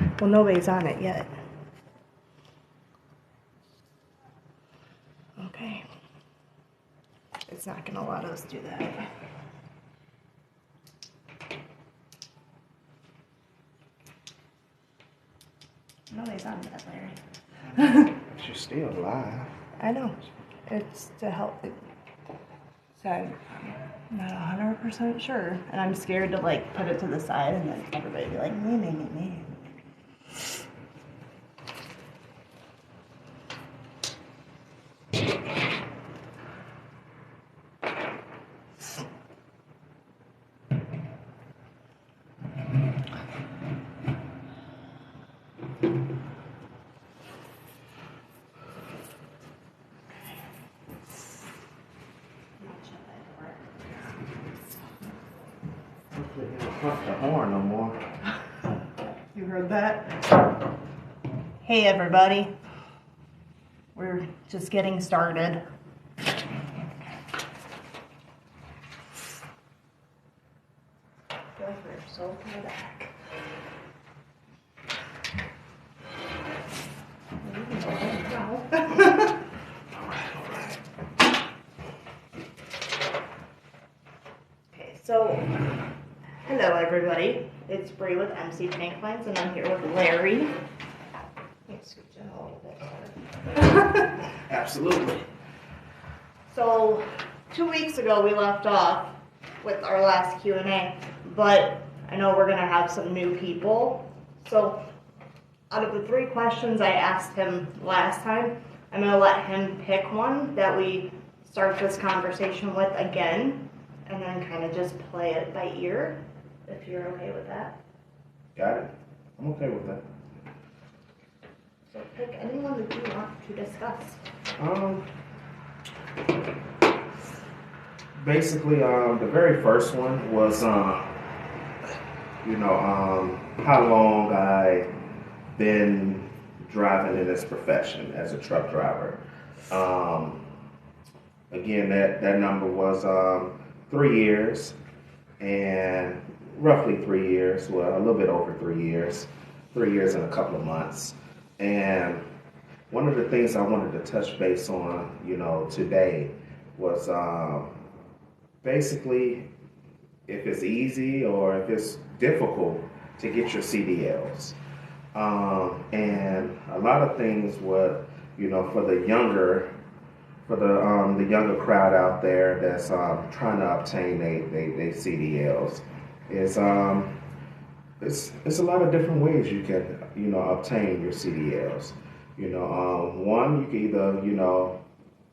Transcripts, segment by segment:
Well, nobody's on it yet. Okay. It's not gonna let us do that. Nobody's on that, Larry. She's still live. I know. It's to help. So I'm not 100% sure, and I'm scared to like put it to the side and then everybody be like me. Hopefully they don't honk the horn no more. You heard that? Hey everybody. We're just getting started. So far back. Okay, so hello everybody. It's Bree with MC Pink Lines, and I'm here with Larry. Let's scooch in a little bit. Absolutely. So 2 weeks ago we left off with our last Q&A, but I know we're gonna have some new people. So out of the 3 questions I asked him last time, I'm gonna let him pick one that we start this conversation with again, and then kind of just play it by ear, if you're okay with that. Got it. I'm okay with that. So pick anyone that you want to discuss. Basically, the very first one was, how long I've been driving in this profession as a truck driver. Again, that number was 3 years, and roughly 3 years, well, a little bit over 3 years, 3 years and a couple of months. And one of the things I wanted to touch base on, today was basically if it's easy or if it's difficult to get your CDLs. And a lot of things for the younger crowd out there that's trying to obtain they CDLs is it's a lot of different ways you can obtain your CDLs. One, you can either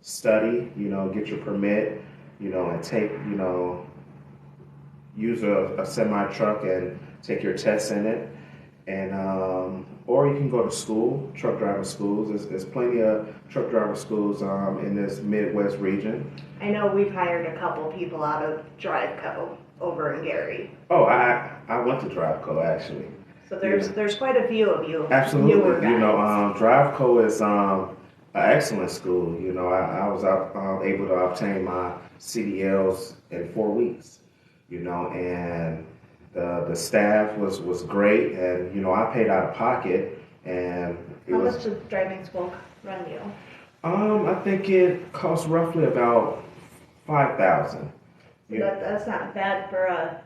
study, get your permit, and take use a semi truck and take your tests in it, and or you can go to school, truck driver schools. There's plenty of truck driver schools in this Midwest region. I know we've hired a couple people out of DriveCo over in Gary. Oh, I went to DriveCo actually. So there's quite a few of you. Absolutely. Newer guys. DriveCo is an excellent school. I was able to obtain my CDLs in 4 weeks. And the staff was great, and I paid out of pocket, and How much does driving school run you? I think it costs roughly about $5,000. That's not bad for a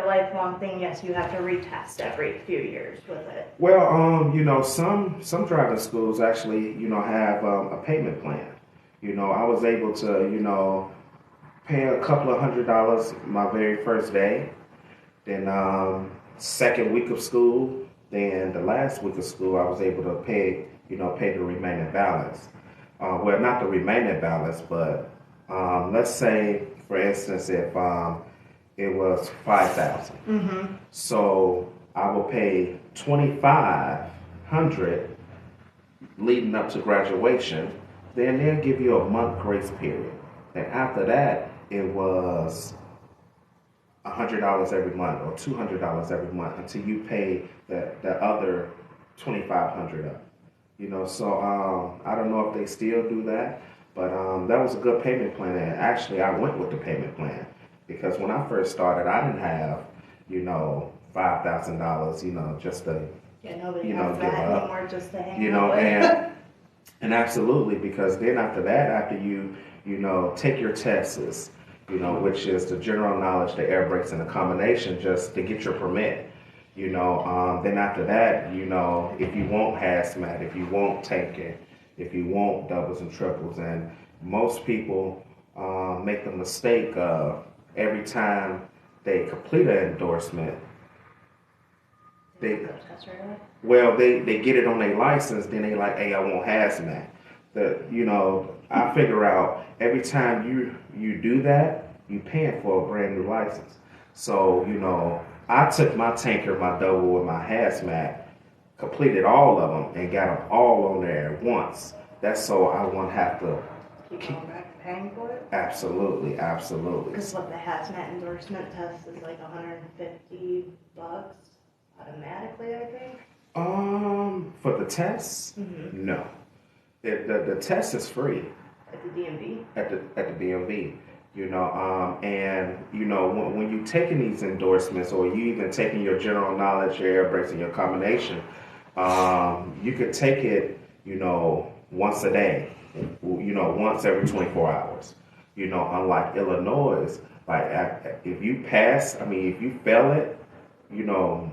lifelong thing. Yes, you have to retest every few years with it. Well, some driving schools actually, have a payment plan. I was able to, pay a couple of $100 my very first day. Then second week of school, then the last week of school, I was able to pay the remaining balance. Well, not the remaining balance, but let's say, for instance, if it was $5,000. Mm-hmm. So I will pay $2,500 leading up to graduation. Then they'll give you a month grace period. And after that, it was $100 every month or $200 every month until you pay the other $2,500 up. So I don't know if they still do that, but that was a good payment plan. And actually, I went with the payment plan because when I first started, I didn't have $5,000, just to Yeah, nobody you know, has give that up. anymore just to hang You out know, with. and absolutely, because then after that, after you know, take your tests, you know, which is the general knowledge, the air brakes, and the combination, just to get your permit. You know, then after that, you know, if you want hazmat, if you want tanking, if you want doubles and triples, and most people make the mistake of every time they complete an endorsement, they That's right. well, they get it on their license, then they like, hey, I want hazmat. You know, I figure out every time you do that, you paying for a brand new license. So, you know, I took my tanker, my double, and my hazmat, completed all of them, and got them all on there at once. That's so I won't have to. Keep going back to paying for it? Absolutely, absolutely. Because what the hazmat endorsement test is like $150 automatically, I think. For the tests, no. The test is free. At the DMV? At the DMV, you know, and you know when you taking these endorsements, or you even taking your general knowledge, your air brakes, and your combination, you could take it, you know, once a day, you know, once every 24 hours. You know, unlike Illinois, like if you pass, I mean, if you fail it, you know,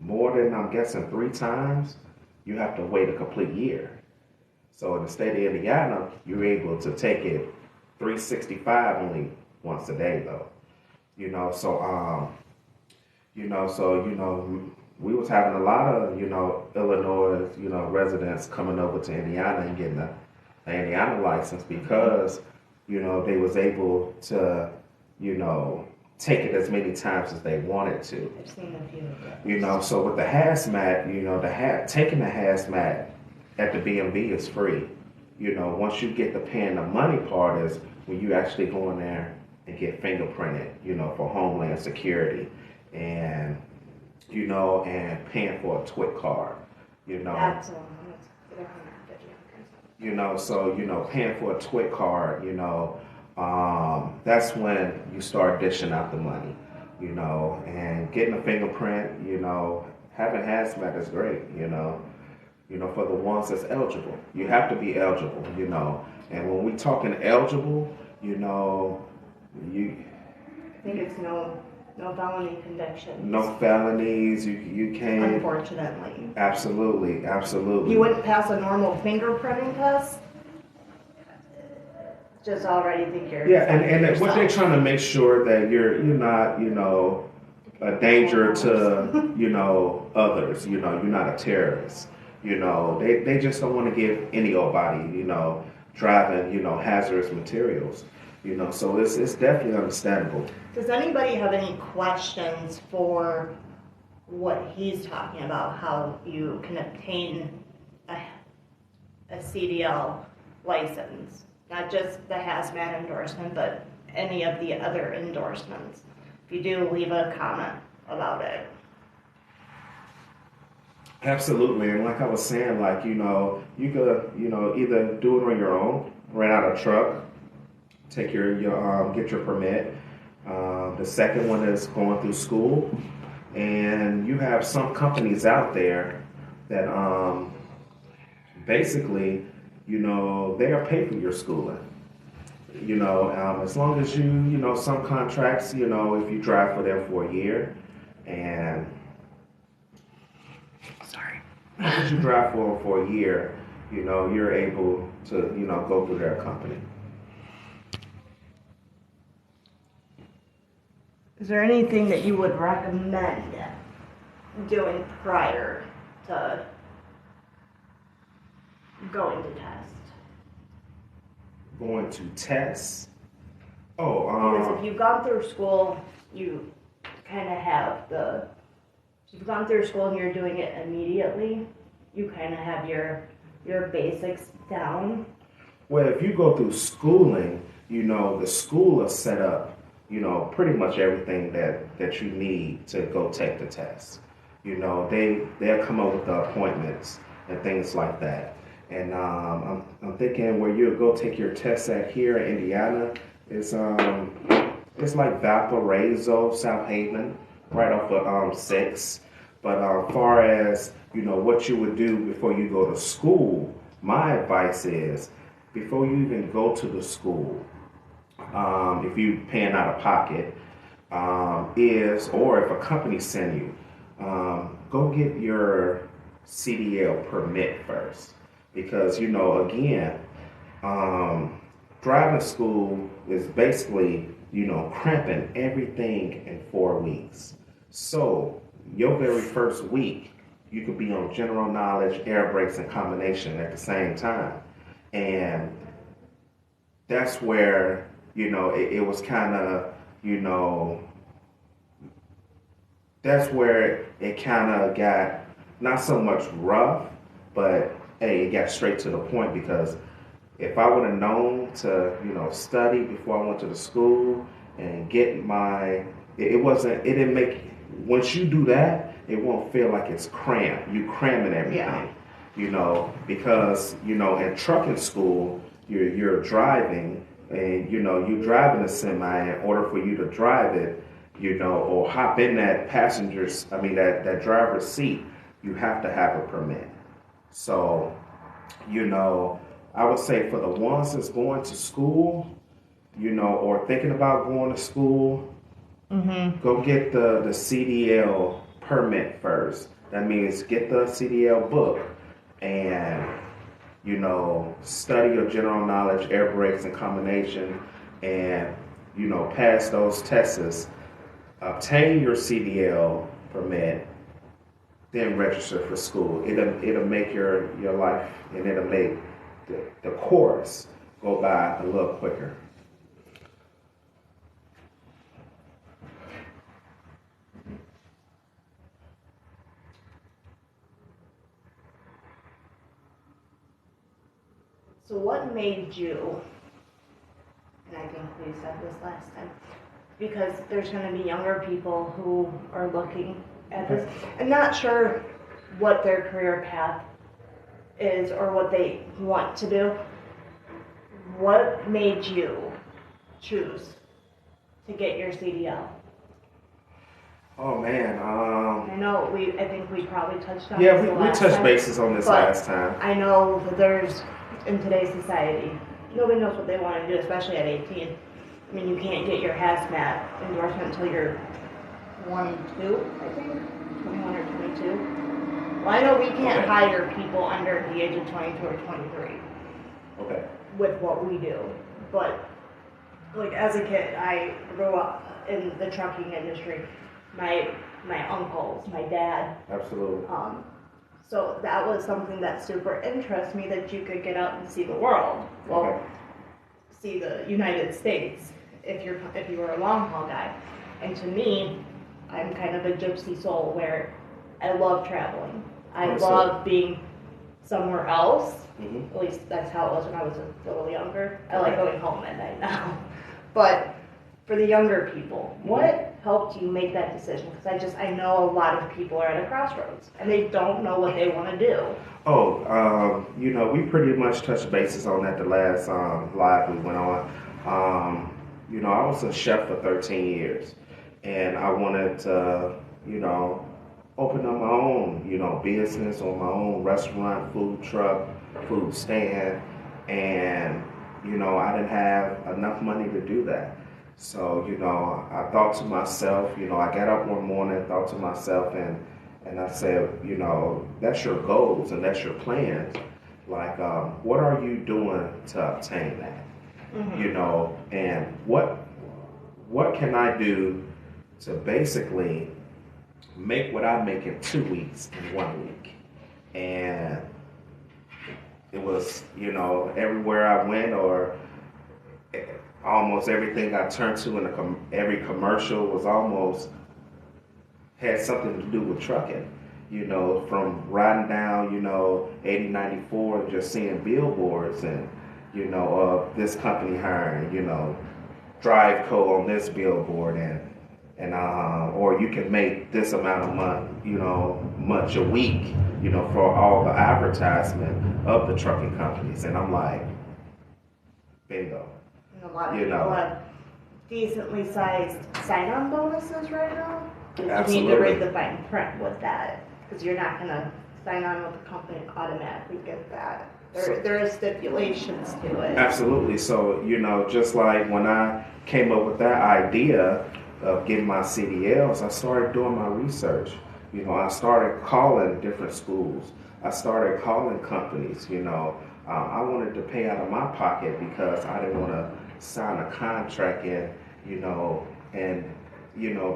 more than I'm guessing 3 times, you have to wait a complete year. So in the state of Indiana, you're able to take it 365 only once a day, though. You know, we was having a lot of, you know, Illinois, you know, residents coming over to Indiana and getting an Indiana license because, you know, they was able to, you know, take it as many times as they wanted to. I've seen a few of those. You know, so with the hazmat, you know, taking the hazmat at the BMV is free. You know, once you get the paying the money part is when you actually go in there and get fingerprinted, you know, for Homeland Security and, you know, and paying for a TWIC card, you know. That's the one. That's $150. You know, so, you know, paying for a TWIC card, you know, that's when you start dishing out the money, you know, and getting a fingerprint, you know, having hazmat is great, you know, for the ones that's eligible. You have to be eligible, you know, and when we talking eligible, you know, I think it's no felony convictions. no felonies, you can't. Unfortunately. Absolutely. You wouldn't pass a normal fingerprinting test. Just already think you're. Yeah, and what they're trying to make sure that you're not, you know, a danger to, you know, others. You know, you're not a terrorist. You know, they just don't want to give any old body, you know, driving, you know, hazardous materials. You know, so it's definitely understandable. Does anybody have any questions for what he's talking about? How you can obtain a CDL license, not just the hazmat endorsement, but any of the other endorsements. If you do, leave a comment about it. Absolutely, and like I was saying, like, you know, you could, you know, either do it on your own, rent out a truck, take your get your permit. The second one is going through school, and you have some companies out there that basically, you know, they are paid for your schooling. You know, as long as you know, some contracts, you know, if you drive for them for a year, and as long as you drive for a year, you know, you're able to, you know, go through their company. Is there anything that you would recommend doing prior to going to test? Going to test? Because if you've gone through school, you kind of have if you've gone through school and you're doing it immediately, you kind of have your basics down. Well, if you go through schooling, you know, the school is set up, you know, pretty much everything that you need to go take the test. You know, they'll come up with the appointments and things like that. And I'm thinking where you'll go take your test at here in Indiana is it's like Valparaiso, South Haven, right off of 6. But far as what you would do before you go to school. My advice is, before you even go to the school, if you're paying out of pocket, or if a company send you, go get your CDL permit first. Because, again, driving school is basically, cramping everything in 4 weeks. So, your very first week, you could be on general knowledge, air brakes, and combination at the same time. And that's where, it was kind of, that's where it kind of got not so much rough, but hey, it got straight to the point. Because if I would have known to, study before I went to the school and get my, it didn't make, once you do that, it won't feel like it's cramped. You cramming everything, because, in trucking school, you're driving and, you driving a semi. In order for you to drive it, or hop in that that driver's seat, you have to have a permit. So, I would say for the ones that's going to school, or thinking about going to school, go get the CDL permit first. That means get the CDL book and, study your general knowledge, air brakes, and combination, and, pass those tests, obtain your CDL permit, then register for school. It'll make your life, and it'll make the course go by a little quicker. So what made you, and I think we said this last time, because there's going to be younger people who are looking at this. I'm not sure what their career path is or what they want to do. What made you choose to get your CDL? Oh man, I know I think we probably touched on yeah, this we touched bases on this last time. I know that there's, in today's society, nobody knows what they want to do, especially at 18. I mean, you can't get your hazmat endorsement until you're 22, I think, 21 or 22. Well, I know we can't hire people under the age of 22 or 23. Okay. With what we do, but like as a kid, I grew up in the trucking industry. My uncles, my dad. Absolutely. So that was something that super interests me, that you could get out and see the world. Well, see the United States if you were a long haul guy. And to me, I'm kind of a gypsy soul where I love traveling. I love being somewhere else. At least that's how it was when I was a little younger. I like going home at night now. But for the younger people, what helped you make that decision? Because I know a lot of people are at a crossroads and they don't know what they want to do. We pretty much touched bases on that the last live we went on. I was a chef for 13 years and I wanted to, open up my own, business or my own restaurant, food truck, food stand. And, I didn't have enough money to do that. So, I thought to myself, I got up one morning, thought to myself, and I said, that's your goals and that's your plans. Like, what are you doing to obtain that? And what can I do to basically make what I make in 2 weeks in 1 week? And it was, everywhere I went, or almost everything I turned to in every commercial was almost had something to do with trucking. From riding down, 80, 94, just seeing billboards and, of this company hiring, Drive Co on this billboard and or you can make this amount of much a week, for all the advertisement of the trucking companies. And I'm like, bingo. And a lot of people have decently sized sign-on bonuses right now. Absolutely. You need to read the fine print with that, because you're not going to sign on with the company automatically get that. There is stipulations to it. Absolutely. So, just like when I came up with that idea of getting my CDLs, I started doing my research. I started calling different schools. I started calling companies. I wanted to pay out of my pocket because I didn't want to sign a contract and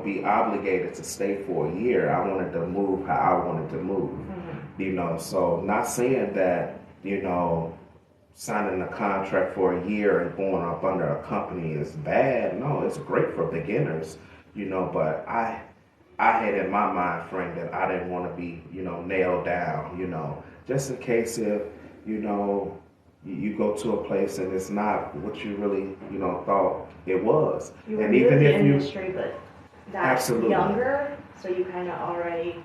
be obligated to stay for a year. I wanted to move how I wanted to move. So not saying that, signing a contract for a year and going up under a company is bad. No, it's great for beginners, but I had in my mind frame that I didn't want to be, nailed down, just in case if, you go to a place and it's not what you really, thought it was. You were And new to even the if you industry, but that's absolutely younger, so you kind of already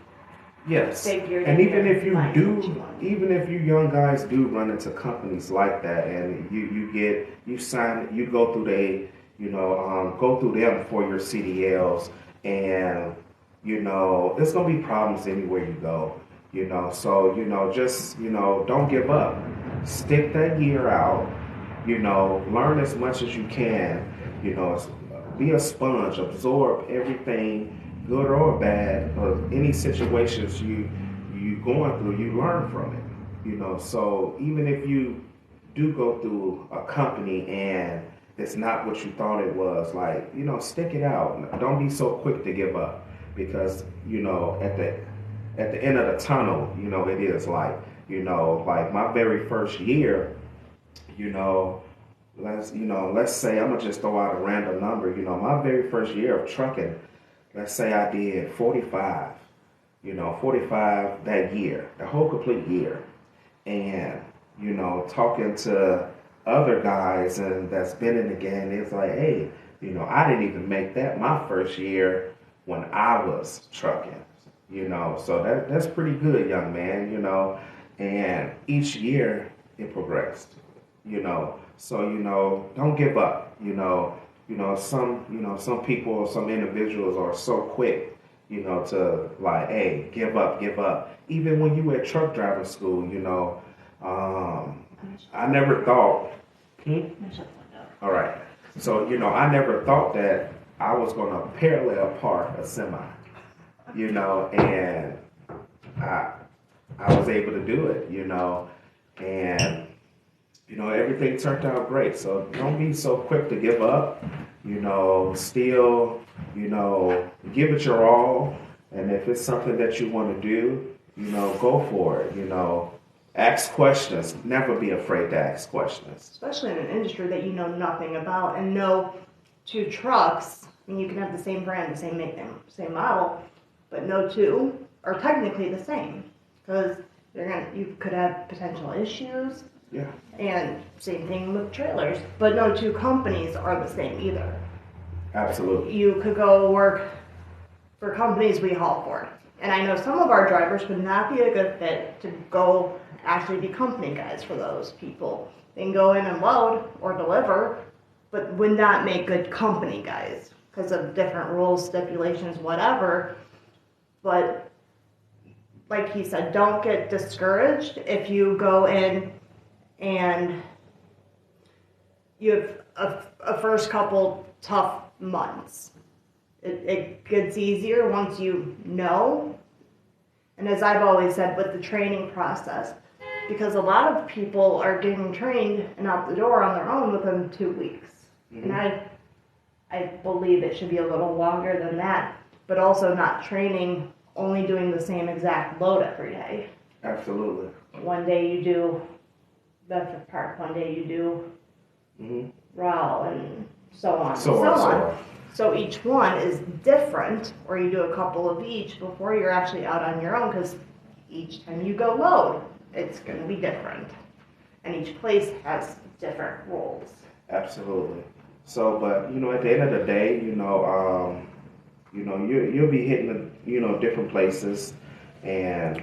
yes, figured and in even your if you mind what you do, want. even if you young guys do run into companies like that, and you go through go through them for your CDLs, and it's gonna be problems anywhere you go, so just don't give up, stick that year out, learn as much as you can, be a sponge, absorb everything good or bad, or any situations you going through, you learn from it. So even if you do go through a company and it's not what you thought it was, like, stick it out. Don't be so quick to give up because, at the end of the tunnel, it is like my very first year, you know, let's say I'm gonna just throw out a random number. My very first year of trucking, let's say I did 45. 45 that year, the whole complete year, and talking to other guys and that's been in the game, it's like, hey, I didn't even make that my first year when I was trucking. So that's pretty good, young man. And each year it progressed. So don't give up. Some people, some individuals are so quick, to like, hey, give up. Even when you were at truck driving school, I never thought. Hmm? All right. So I never thought that I was gonna parallel park a semi. And I was able to do it. And everything turned out great. So don't be so quick to give up. Still, give it your all. And if it's something that you want to do, go for it. Ask questions. Never be afraid to ask questions. Especially in an industry that you know nothing about, and no two trucks. I mean, you can have the same brand, the same make, same model, but no two are technically the same because you could have potential issues. Yeah. And same thing with trailers, but no two companies are the same either. Absolutely. You could go work for companies we haul for, and I know some of our drivers would not be a good fit to go actually be company guys for those people. They can go in and load or deliver, but would not make good company guys because of different rules, stipulations, whatever. But like he said, don't get discouraged if you go in and you have a first couple tough months. It gets easier once you know. And as I've always said with the training process, because a lot of people are getting trained and out the door on their own within 2 weeks. Mm-hmm. And I believe it should be a little longer than that, but also not training, only doing the same exact load every day. Absolutely. One day you do Bedford Park, one day you do Rowell, and so on. So on. So each one is different, or you do a couple of each before you're actually out on your own, because each time you go load, it's going to be different. And each place has different rules. Absolutely. So, but, at the end of the day, you'll be hitting, different places and,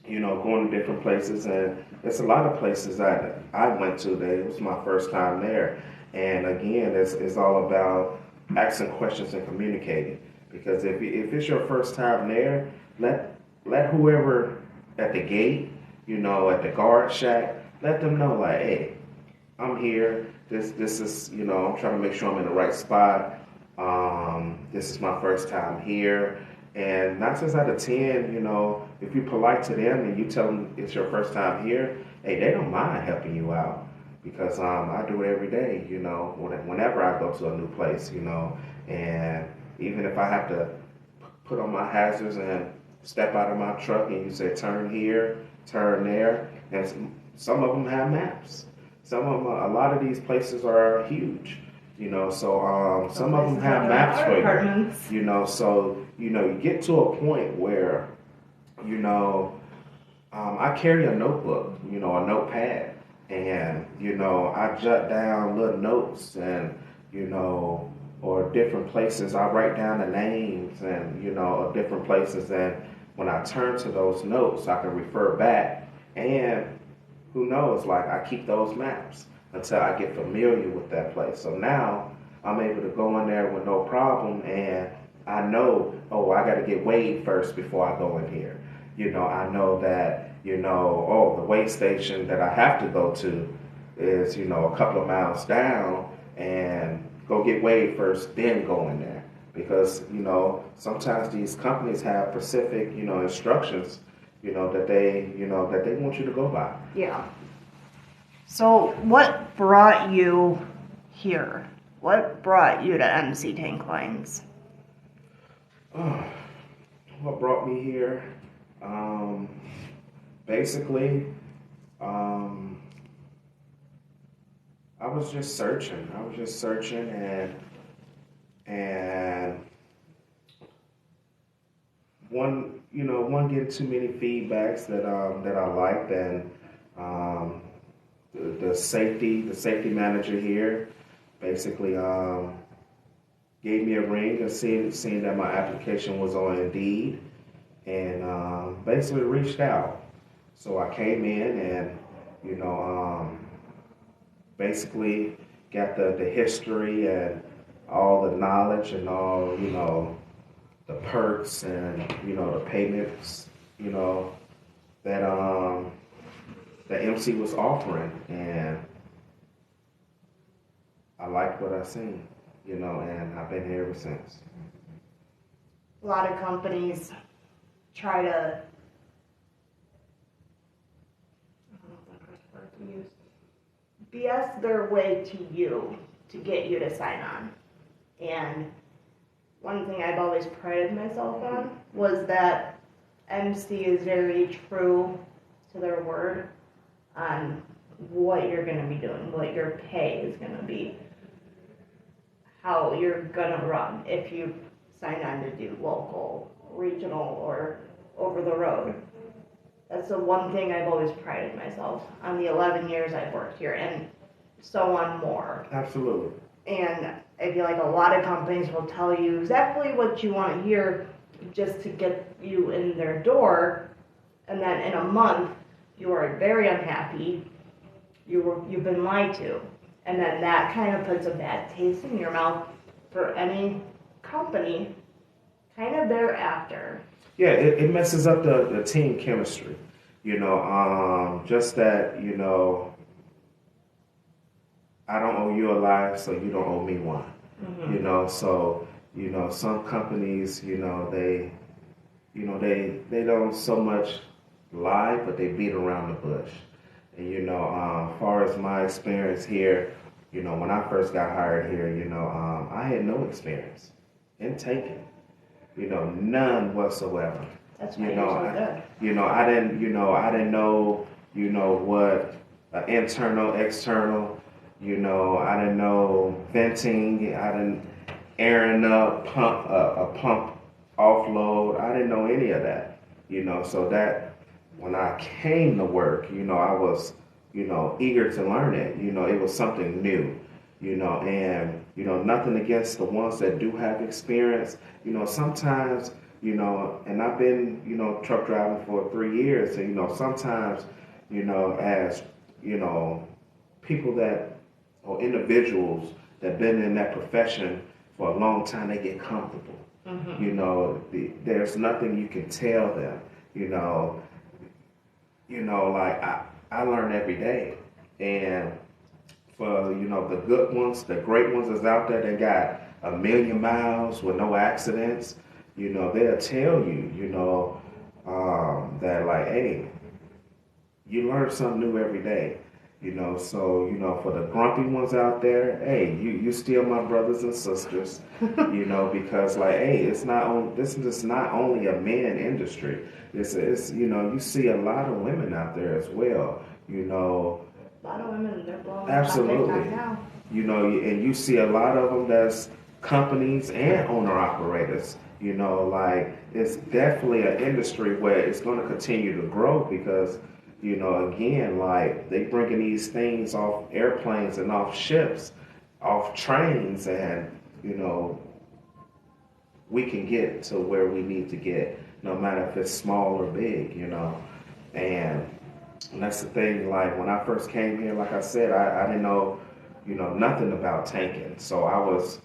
going to different places. And there's a lot of places that I went to that it was my first time there. And again, it's all about asking questions and communicating. Because if it's your first time there, let whoever at the gate, at the guard shack, let them know like, hey, I'm here. This is, I'm trying to make sure I'm in the right spot. This is my first time here. And 9 times out of 10, if you're polite to them and you tell them it's your first time here, hey, they don't mind helping you out because I do it every day, whenever I go to a new place, and even if I have to put on my hazards and step out of my truck and you say turn here, turn there, and some of them have maps. Some of them, a lot of these places are huge, so some of them have maps for you, so you get to a point where, I carry a notebook, a notepad, and I jot down little notes and or different places. I write down the names and of different places, and when I turn to those notes, I can refer back, and who knows, like I keep those maps until I get familiar with that place. So now I'm able to go in there with no problem, and I know, oh, I got to get weighed first before I go in here. I know that, oh, the weigh station that I have to go to is, a couple of miles down, and go get weighed first, then go in there. Because, sometimes these companies have specific, instructions, that they want you to go by. Yeah. So what brought you here? What brought you to MC Tank Lines? What brought me here? Basically, I was just searching. And one getting too many feedbacks that I liked, and the safety manager here basically gave me a ring and seeing that my application was on Indeed, and basically reached out. So I came in and basically got the history and all the knowledge and all the perks and the payments that that MC was offering, and I liked what I seen, and I've been here ever since. A lot of companies try to, I don't know if that's the word to use, BS their way to you to get you to sign on. And one thing I've always prided myself on was that MC is very true to their word on what you're going to be doing, what your pay is going to be, how you're going to run if you sign on to do local, regional, or over the road. That's the one thing I've always prided myself on the 11 years I've worked here, and so on more. Absolutely. And I feel like a lot of companies will tell you exactly what you want to hear just to get you in their door, and then in a month you are very unhappy, you've been lied to, and then that kind of puts a bad taste in your mouth for any company kind of thereafter. Yeah, it messes up the team chemistry, just that, I don't owe you a life, so you don't owe me one. Mm-hmm. So, some companies, they don't so much lie, but they beat around the bush. And, as far as my experience here, when I first got hired here, I had no experience in tanking, none whatsoever. That's why you're so good. I didn't know, what internal, external, I didn't know venting, I didn't airing up, a pump offload. I didn't know any of that, so that when I came to work, I was, eager to learn it. It was something new, and, nothing against the ones that do have experience. Sometimes, and I've been, truck driving for 3 years, and, sometimes, as, people that, or individuals that been in that profession for a long time, they get comfortable. Mm-hmm. There's nothing you can tell them, you know, like I learn every day. And for, you know, the good ones, the great ones that's out there that got a million miles with no accidents, you know, they'll tell you, you know, that like, hey, you learn something new every day. You know, so, you know, for the grumpy ones out there, hey, you still my brothers and sisters, you know, because like, hey, this is not only a man industry. It's you know, you see a lot of women out there as well, you know. A lot of women, they're blowing up on Absolutely. TikTok now. You know, and you see a lot of them that's companies and owner operators. You know, like it's definitely an industry where it's going to continue to grow because, you know, again, like they bringing these things off airplanes and off ships, off trains, and you know, we can get to where we need to get, no matter if it's small or big. You know, and that's the thing. Like when I first came here, like I said, I didn't know, you know, nothing about tanking. So I was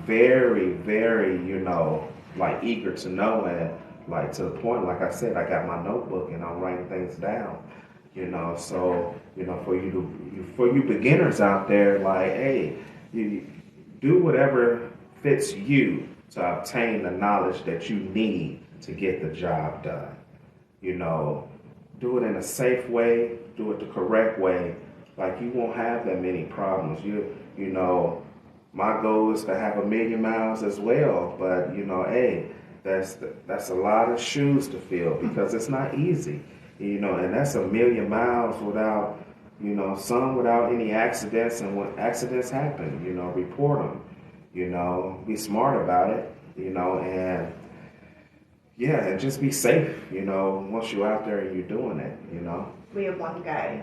very, very, you know, like eager to know and like to the point, like I said, I got my notebook and I'm writing things down. You know, so you know, for you beginners out there, like, hey, you do whatever fits you to obtain the knowledge that you need to get the job done. You know, do it in a safe way, do it the correct way. Like you won't have that many problems. You know, my goal is to have a million miles as well. But you know, hey, that's a lot of shoes to fill because it's not easy. You know, and that's a million miles without, you know, some without any accidents. And when accidents happen, you know, report them. You know, be smart about it. You know, and yeah, and just be safe, you know, once you're out there and you're doing it, you know. We have one guy,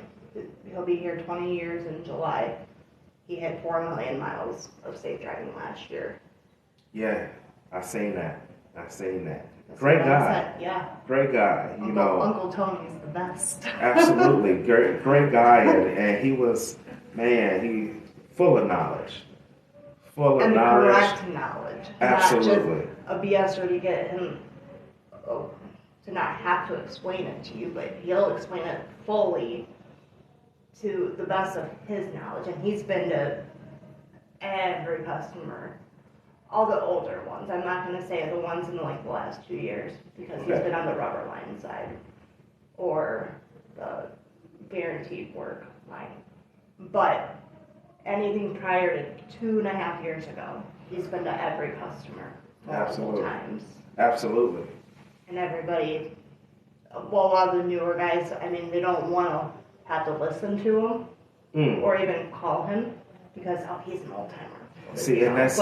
he'll be here 20 years in July. He had 4 million miles of safe driving last year. Yeah, I seen that. I seen that. That's Great what I guy. said, yeah. Great guy, you know. Uncle Tony's the best. Absolutely. Great guy. And he was, man, he full of knowledge. Full of And the knowledge. correct knowledge. Absolutely. Not just a BS or to get him to not have to explain it to you, but he'll explain it fully to the best of his knowledge. And he's been to every customer, all the older ones. I'm not going to say the ones in like the last 2 years because he's been on the rubber line side or the guaranteed work line. But anything prior to 2.5 years ago, he's been to every customer multiple times. Absolutely. And everybody, well, a lot of the newer guys, I mean, they don't want to have to listen to him or even call him because, oh, he's an old timer. See, and that's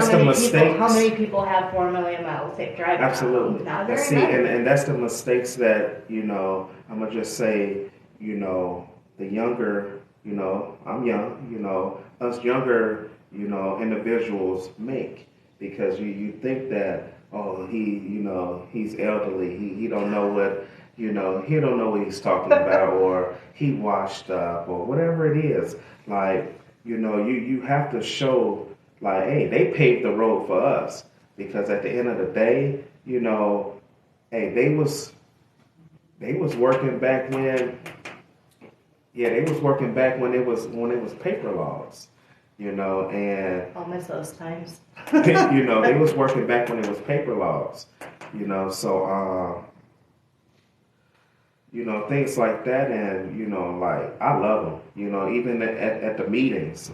the mistake. How many people have 4 million miles safe driving? Absolutely. Not very See, many. and that's the mistakes that, you know, I'm gonna just say, you know, the younger, you know, I'm young, you know, us younger, you know, individuals make because you think that, oh, you know, he's elderly, he don't know what, you know, he don't know what he's talking about or he washed up or whatever it is. Like, you know, you have to show like, hey, they paved the road for us because at the end of the day, you know, hey, they was working back when, yeah, they was working back when it was paper laws, you know, and I'll miss those times. you know, they was working back when it was paper laws, you know, so you know, things like that, and you know, like I love them. You know, even at the meetings,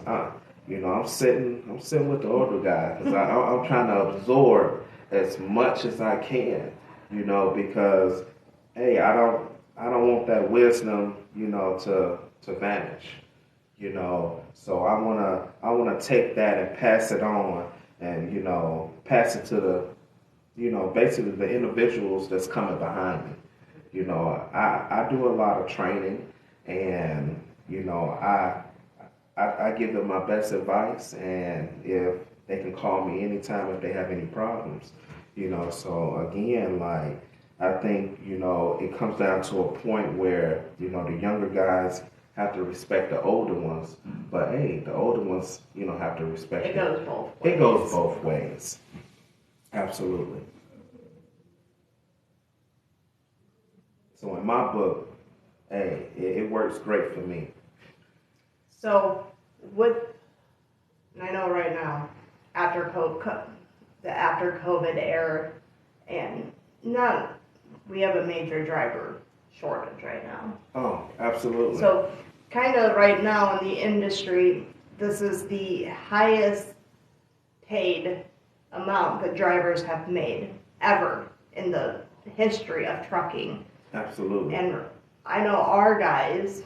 you know, I'm sitting with the older guy because I'm trying to absorb as much as I can. You know, because hey, I don't want that wisdom, you know, to vanish. You know, so I wanna take that and pass it on, and you know, pass it to the, you know, basically the individuals that's coming behind me. You know, I do a lot of training, and you know, I give them my best advice, and if they can call me anytime if they have any problems. You know, so again, like I think, you know, it comes down to a point where, you know, the younger guys have to respect the older ones, but hey, the older ones, you know, have to respect It goes both ways. It goes both ways. Absolutely. So in my book, hey, it works great for me. So, with, and I know right now, after the after COVID era, and not, we have a major driver shortage right now. Oh, absolutely. So, kind of right now in the industry, this is the highest paid amount that drivers have made ever in the history of trucking. Absolutely. And I know our guys,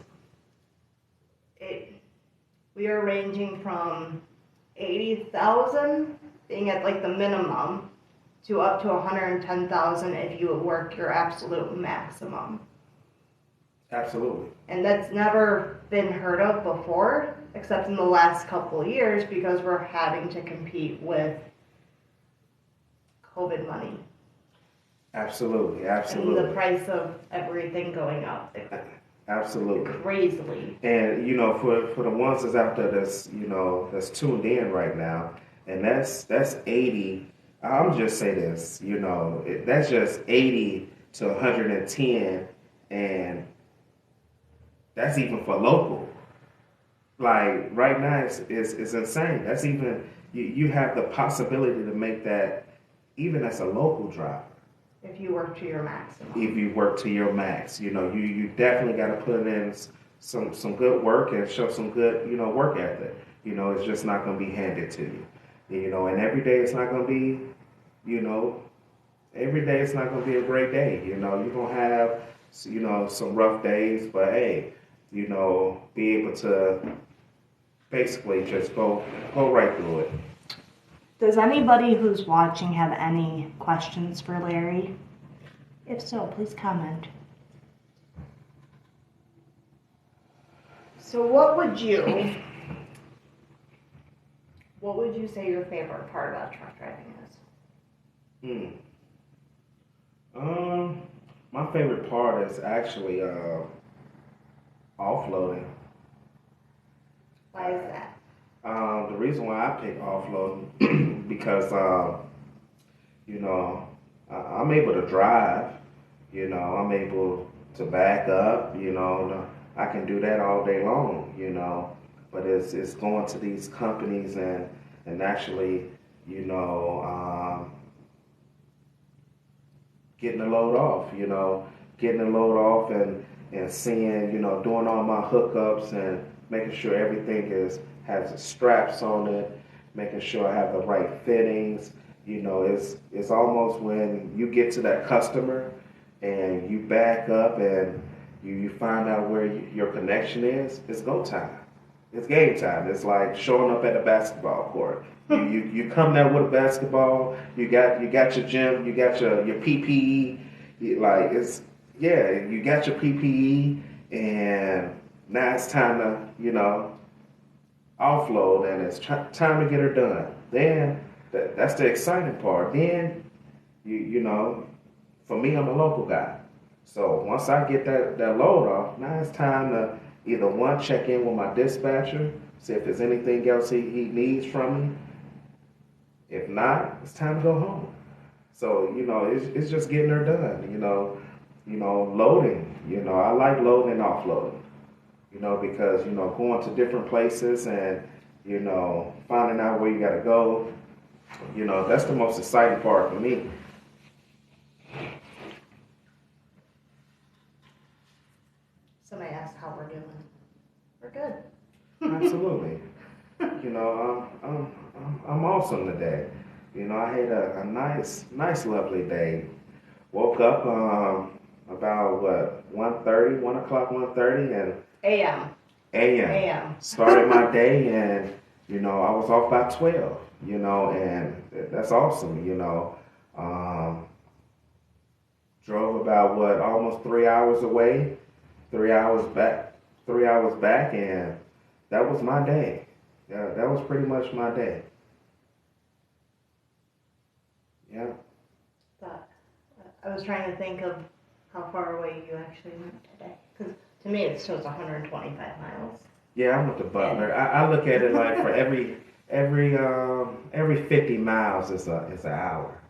we are ranging from 80,000 being at like the minimum to up to 110,000 if you would work your absolute maximum. Absolutely. And that's never been heard of before, except in the last couple of years because we're having to compete with COVID money. Absolutely. And Absolutely. the price of everything going up Absolutely. crazily. And for the ones that's out there that's tuned in right now, and that's 80. I'm just say this, that's just 80 to 110, and that's even for local. Like right now, it's insane. That's even you have the possibility to make that even as a local driver. If you work to your maximum. If you work to your max, you definitely got to put in some good work and show some good work ethic. It's just not going to be handed to you. And every day it's not going to be, every day it's not going to be a great day. You're going to have some rough days, but hey, be able to basically just go right through it. Does anybody who's watching have any questions for Larry? If so, please comment. So what would you say your favorite part about truck driving is? My favorite part is actually offloading. Why is that? The reason why I pick offloading because I'm able to drive. I'm able to back up. I can do that all day long. But it's going to these companies and actually getting the load off. Getting the load off and seeing doing all my hookups and making sure everything has straps on it, making sure I have the right fittings. It's almost when you get to that customer and you back up and you find out where your connection is, it's go time. It's game time. It's like showing up at a basketball court. You come there with a basketball, you got your gym, you got your PPE, you got your PPE, and now it's time to, offload, and it's time to get her done. Then that's the exciting part. Then for me, I'm a local guy. So once I get that load off, now it's time to either one, check in with my dispatcher, see if there's anything else he needs from me. If not, it's time to go home. So, it's just getting her done, loading. I like loading and offloading, because, going to different places and, finding out where you got to go, that's the most exciting part for me. Somebody asked how we're doing. We're good. Absolutely. I'm awesome today. I had a nice, lovely day. Woke up about 1:30 and AM. a.m. Started my day and I was off by 12. And that's awesome. Drove about almost 3 hours away, 3 hours back, and that was my day. Yeah, that was pretty much my day. Yeah. But I was trying to think of how far away you actually went today. Because to me it shows 125 miles. Yeah, I went to Butler. I look at it like for every 50 miles is an hour.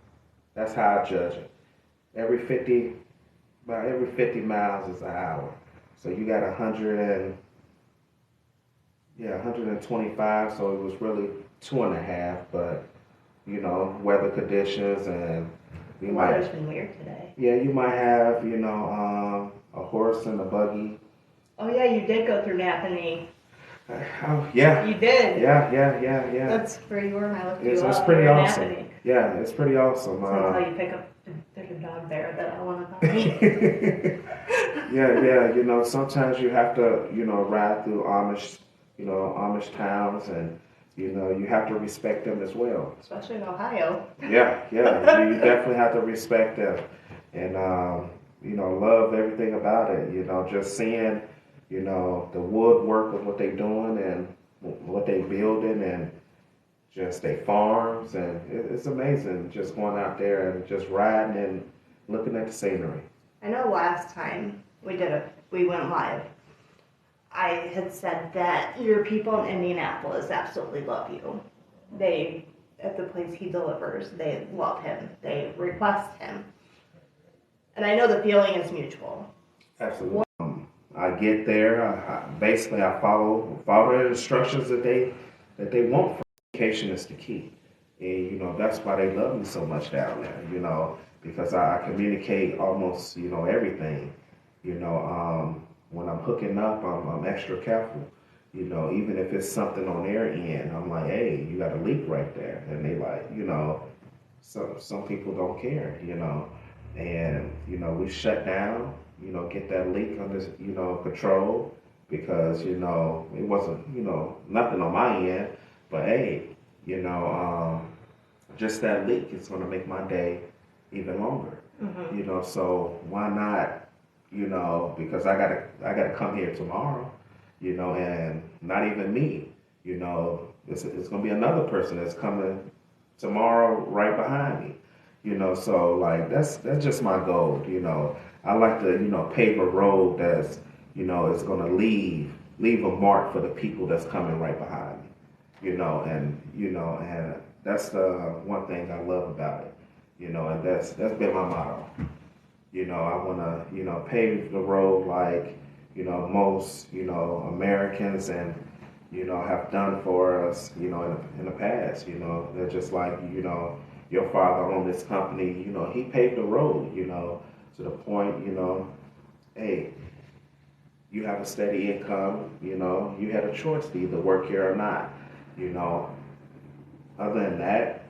That's how I judge it. About every 50 miles is an hour. So you got 125. So it was really 2.5. But weather conditions and The you weather's might, been weird today. yeah, you might have, a horse and a buggy. Oh yeah, you did go through Napanee. Oh, yeah, You did. yeah. That's where you were when I looked you It's up. pretty You were in awesome. Napanee. Yeah, it's pretty awesome. So that's how you pick up. There's a dog there that I want to buy. yeah. Sometimes you have to, ride through Amish towns, and you have to respect them as well. Especially in Ohio. Yeah. You definitely have to respect them, and love everything about it. Just seeing, the woodwork of what they're doing and what they building and just their farms, and it's amazing just going out there and just riding and looking at the scenery. I know last time we went live, I had said that your people in Indianapolis absolutely love you. They, at the place he delivers, they love him. They request him. And I know the feeling is mutual. Absolutely. I get there. Basically, I follow the instructions that they want. Communication is the key, and that's why they love me so much down there. Because I communicate almost everything. When I'm hooking up, I'm extra careful. Even if it's something on their end, I'm like, hey, you got a leak right there, and they like, some people don't care. And we shut down. Get that leak under control because it wasn't nothing on my end, but hey, just that leak is going to make my day even longer. Mm-hmm. So why not? Because I gotta come here tomorrow. And not even me. It's going to be another person that's coming tomorrow right behind me. So like that's just my goal. I like to pave a road that's is going to leave a mark for the people that's coming right behind me. And that's the one thing I love about it. And that's been my motto. I want to pave the road like most Americans and have done for us in the past. They're just like your father owned this company. He paved the road. To the point hey, you have a steady income. You had a choice to either work here or not. You know, Other than that,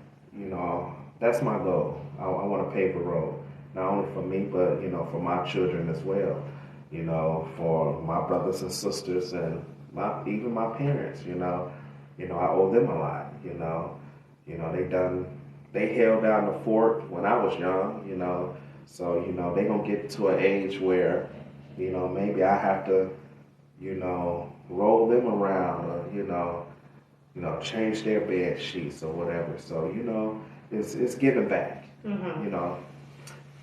that's my goal. I want to pave a road, not only for me, but for my children as well. For my brothers and sisters and even my parents. I owe them a lot. They held down the fort when I was young. So they gonna get to an age where maybe I have to roll them around or change their bed sheets or whatever. So, it's giving back. Mm-hmm. You know,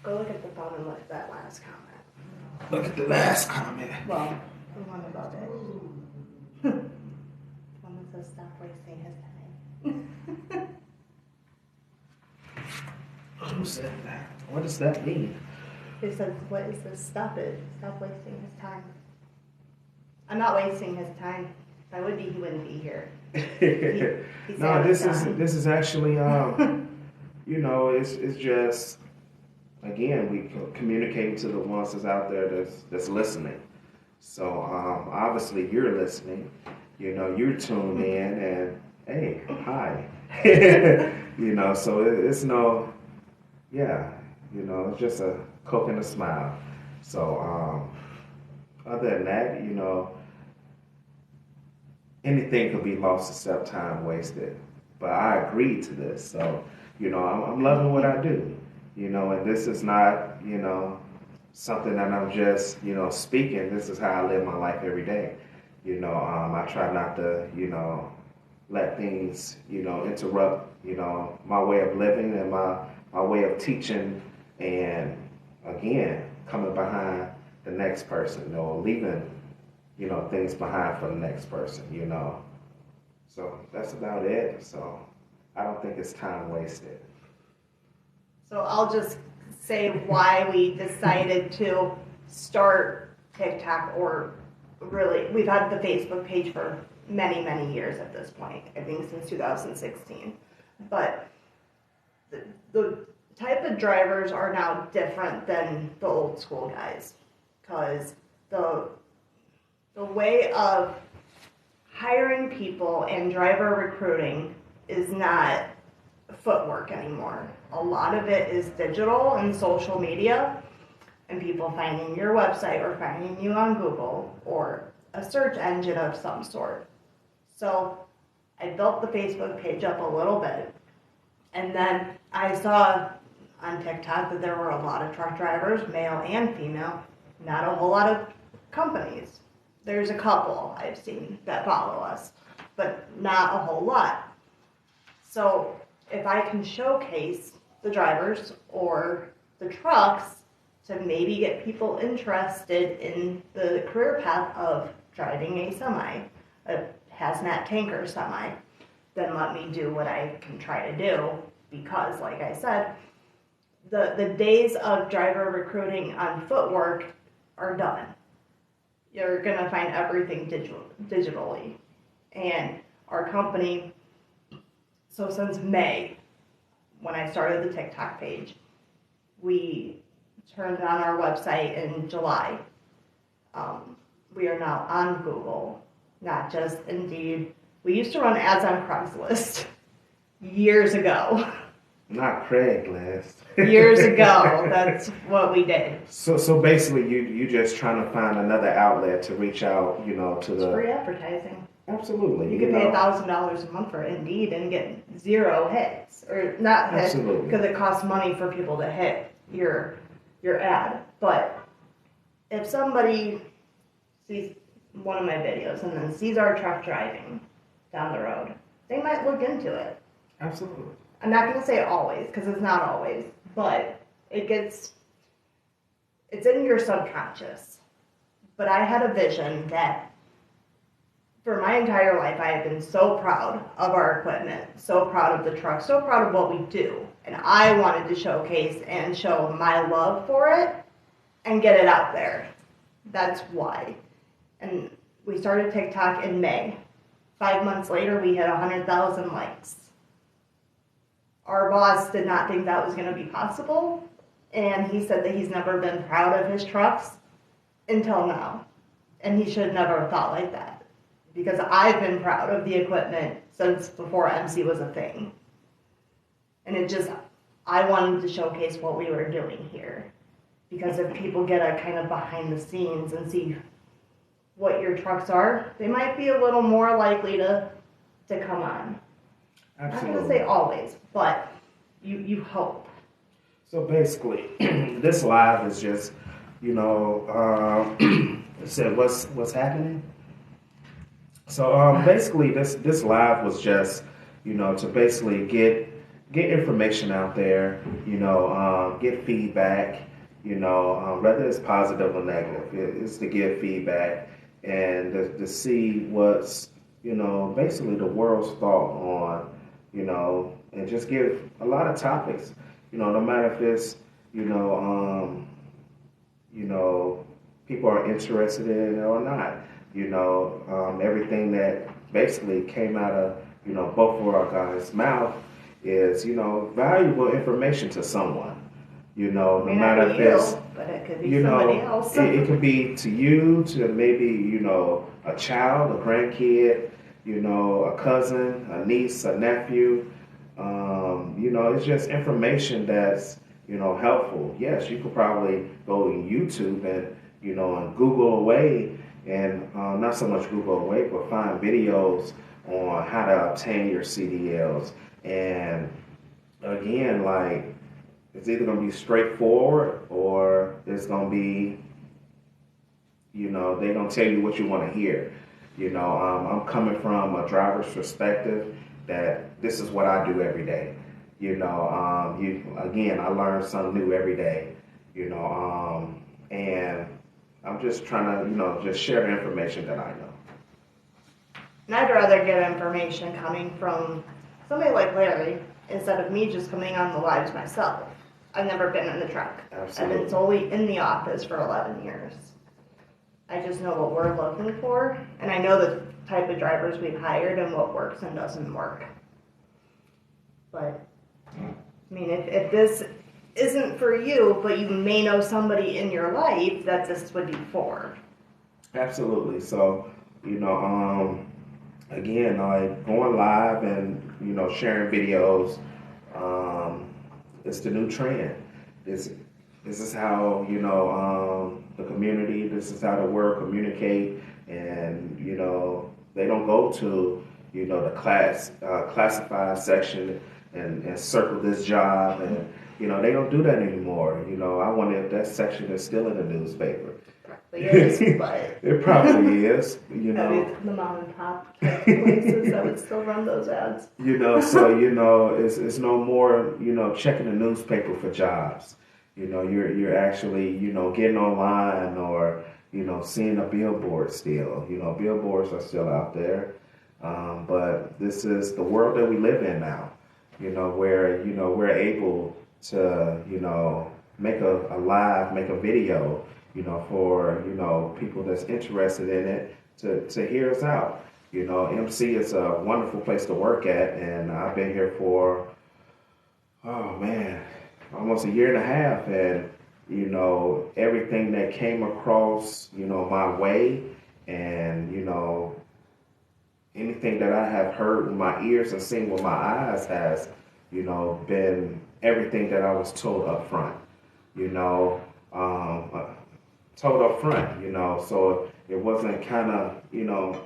Go look at the phone and look at that last comment. Look at the last comment. Well, the one above it. The one that says stop wasting his time. Who said that? What does that mean? It says, what is this? Stop it. Stop wasting his time. I'm not wasting his time. If I would be, he wouldn't be here. He's No, this is actually it's just again we communicating to the ones that's out there that's listening. So obviously you're listening. You're tuned in, and hey, hi. So it's no, yeah. It's just a coke and a smile. So other than that, anything could be lost except time wasted. But I agreed to this, so I'm loving what I do. And this is not something that I'm just speaking. This is how I live my life every day. I try not to let things interrupt my way of living and my way of teaching, and again coming behind the next person or leaving things behind for the next person, So that's about it. So I don't think it's time wasted. So I'll just say why we decided to start TikTok or really, we've had the Facebook page for many, many years at this point, I think since 2016. But the type of drivers are now different than the old school guys, because the way of hiring people and driver recruiting is not footwork anymore. A lot of it is digital and social media, and people finding your website or finding you on Google or a search engine of some sort. So I built the Facebook page up a little bit, and then I saw on TikTok that there were a lot of truck drivers, male and female, not a whole lot of companies. There's a couple I've seen that follow us, but not a whole lot. So if I can showcase the drivers or the trucks to maybe get people interested in the career path of driving a semi, a hazmat tanker semi, then let me do what I can try to do, because like I said, the days of driver recruiting on footwork are done. You're going to find everything digitally. And our company, so since May, when I started the TikTok page, we turned on our website in July. We are now on Google, not just Indeed. We used to run ads on Craigslist years ago. Not Craigslist. Years ago, that's what we did. So basically, you just trying to find another outlet to reach out, to It's the. free advertising. Absolutely. You could pay $1,000 a month for Indeed and get 0 hits, or not hits, because it costs money for people to hit your ad. But if somebody sees one of my videos and then sees our truck driving down the road, they might look into it. Absolutely. I'm not going to say always, because it's not always, but it's in your subconscious. But I had a vision that for my entire life, I have been so proud of our equipment, so proud of the truck, so proud of what we do. And I wanted to showcase and show my love for it and get it out there. That's why. And we started TikTok in May. 5 months later, we hit 100,000 likes. Our boss did not think that was going to be possible, and he said that he's never been proud of his trucks until now. And he should never have thought like that, because I've been proud of the equipment since before MC was a thing. And I wanted to showcase what we were doing here, because if people get a kind of behind the scenes and see what your trucks are, they might be a little more likely to come on. Absolutely. I'm not going to say always, but you hope. So basically, this live is just, it said what's happening. So basically, this live was just, to basically get information out there, get feedback, whether it's positive or negative. It's to give feedback and to see what's, basically the world's thought on, and just give a lot of topics, no matter if it's, people are interested in it or not, everything that basically came out of, both of our guys' mouth is, valuable information to someone, no matter if it's, but it could be somebody else. It could be to you, to maybe, a child, a grandkid, a cousin, a niece, a nephew. It's just information that's, helpful. Yes, you could probably go on YouTube and, and Google away, and not so much Google away, but find videos on how to obtain your CDLs. And again, like, it's either going to be straightforward or it's going to be, they're going to tell you what you want to hear. I'm coming from a driver's perspective that this is what I do every day. Again, I learn something new every day, and I'm just trying to, just share the information that I know. And I'd rather get information coming from somebody like Larry instead of me just coming on the lives myself. I've never been in the truck. Absolutely. I've been solely in the office for 11 years. I just know what we're looking for, and I know the type of drivers we've hired and what works and doesn't work. But, I mean, if this isn't for you, but you may know somebody in your life that this would be for. Absolutely. So, again, like going live and, sharing videos, it's the new trend. This is how, the community, this is how the world communicate. And, they don't go to, the classified section and circle this job. And, they don't do that anymore. I wonder if that section is still in the newspaper. Probably is, but It probably is, maybe the mom and pop places that would still run those ads. So it's no more checking the newspaper for jobs. You're actually getting online or seeing a billboard still. Billboards are still out there, but this is the world that we live in now. Where we're able to make make a video for people that's interested in it to hear us out. MC is a wonderful place to work at, and I've been here for, oh man, almost a year and a half, and everything that came across my way, and anything that I have heard with my ears and seen with my eyes has been everything that I was told up front. Told up front, so it wasn't kind of,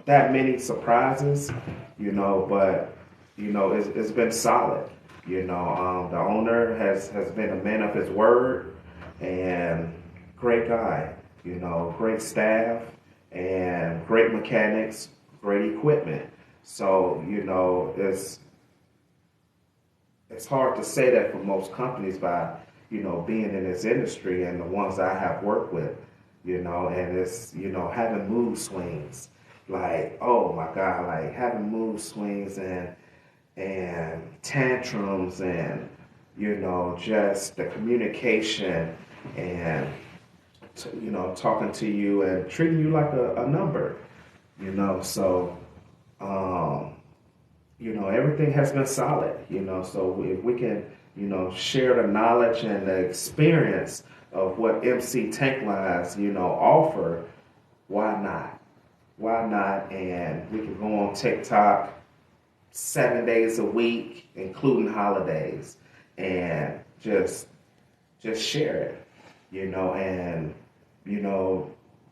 that many surprises, but, it's been solid. The owner has been a man of his word and great guy, great staff and great mechanics, great equipment. So, it's hard to say that for most companies by, being in this industry and the ones I have worked with. And it's, having mood swings. Like, oh my God, like having mood swings and tantrums and, just the communication and, talking to you and treating you like a number, so, everything has been solid, so if we can, share the knowledge and the experience of what MC Tank Lines, offer, why not? Why not? And we can go on TikTok 7 days a week, including holidays, and just share it, and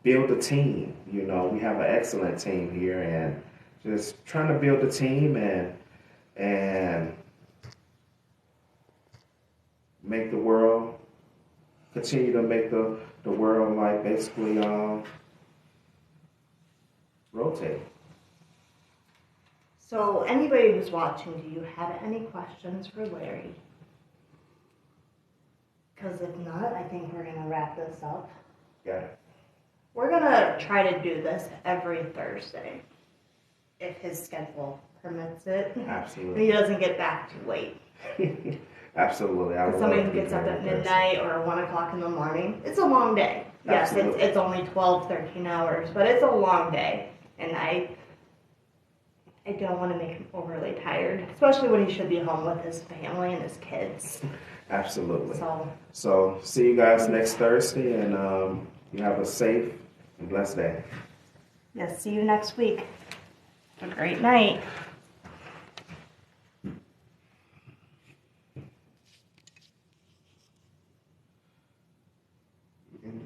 build a team. We have an excellent team here, and just trying to build a team and make the world continue to make the world like basically rotate. So anybody who's watching, do you have any questions for Larry? Because if not, I think we're going to wrap this up. Got it. We're going to try to do this every Thursday, if his schedule permits it. Absolutely. And he doesn't get back too late. Absolutely. Because somebody who gets up at midnight or 1 o'clock in the morning, it's a long day. Yes, it's only 12, 13 hours, but it's a long day. And I don't want to make him overly tired, especially when he should be home with his family and his kids. Absolutely. So see you guys next Thursday, and you have a safe and blessed day. Yes, see you next week. Have a great night. And